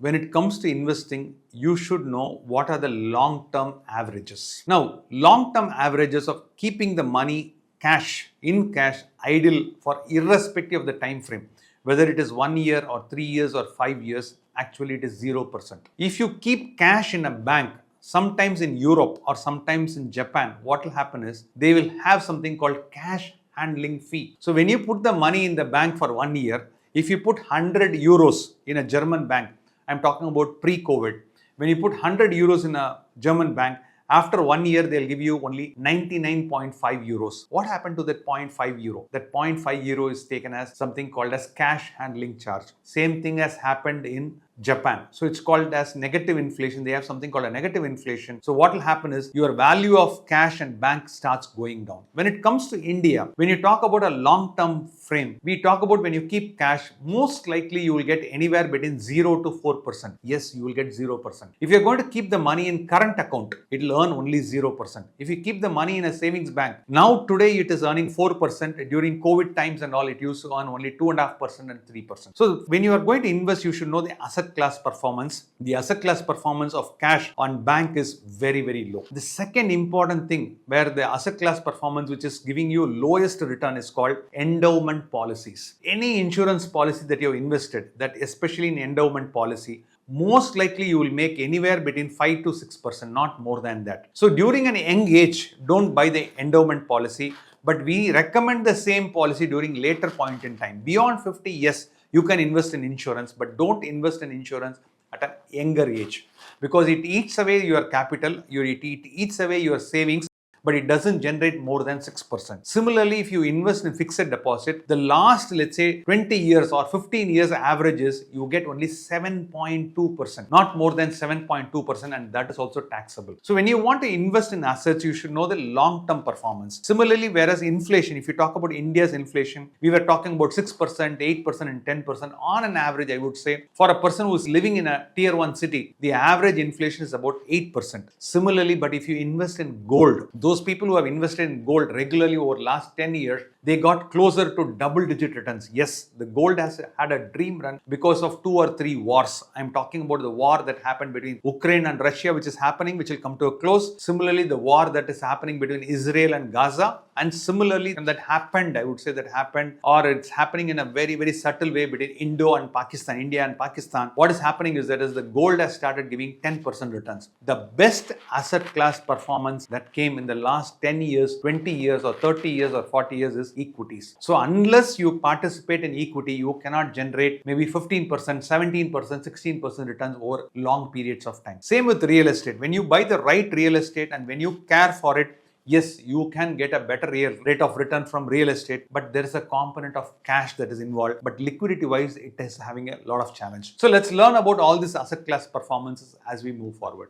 when it comes to investing, you should know what are the long-term averages. Now, long-term averages of keeping the money in cash idle for irrespective of the time frame, whether it is 1 year or 3 years or 5 years, actually it is 0%. If you keep cash in a bank, sometimes in Europe or sometimes in Japan, what will happen is they will have something called cash handling fee. So when you put the money in the bank for 1 year, if you put 100 euros in a German bank, I'm talking about pre-COVID, when you put 100 euros in a German bank, after 1 year, they'll give you only 99.5 euros. What happened to that 0.5 euro? That 0.5 euro is taken as something called as cash handling charge. Same thing has happened in Japan. So it's called as negative inflation. They have something called a negative inflation. So what will happen is your value of cash and bank starts going down. When it comes to India, when you talk about a long-term frame, we talk about when you keep cash, most likely you will get anywhere between 0 to 4%. Yes, you will get 0%. If you're going to keep the money in current account, it will earn only 0%. If you keep the money in a savings bank, now today it is earning 4%. During COVID times and all, it used to earn only 2.5% and 3%. So when you are going to invest, you should know the asset class performance. The asset class performance of cash on bank is very, very low. The second important thing where the asset class performance which is giving you lowest return is called endowment policies. Any insurance policy that you have invested, that especially in endowment policy, most likely you will make anywhere between 5 to 6%, not more than that. So during an young age, don't buy the endowment policy, but we recommend the same policy during later point in time. Beyond 50, yes, you can invest in insurance, but don't invest in insurance at a younger age because it eats away your capital, it eats away your savings, but it doesn't generate more than 6%. Similarly, if you invest in fixed deposit, the last, let's say, 20 years or 15 years averages, you get only 7.2%, not more than 7.2%, and that is also taxable. So when you want to invest in assets, you should know the long-term performance. Similarly, whereas inflation, if you talk about India's inflation, we were talking about 6%, 8%, and 10%. On an average, I would say, for a person who is living in a tier 1 city, the average inflation is about 8%. Similarly, but if you invest in gold, those people who have invested in gold regularly over last 10 years, they got closer to double-digit returns. Yes, the gold has had a dream run because of 2 or 3 wars. I'm talking about the war that happened between Ukraine and Russia, which is happening, which will come to a close. Similarly, the war that is happening between Israel and Gaza. And similarly, that happened, I would say that happened, or it's happening in a very, very subtle way between India and Pakistan. What is happening is that as the gold has started giving 10% returns. The best asset class performance that came in the last 10 years, 20 years, or 30 years, or 40 years is equities. So unless you participate in equity, you cannot generate maybe 15%, 17%, 16% returns over long periods of time. Same with real estate. When you buy the right real estate and when you care for it, yes, you can get a better rate of return from real estate, but there is a component of cash that is involved. But liquidity wise, it is having a lot of challenge. So let's learn about all these asset class performances as we move forward.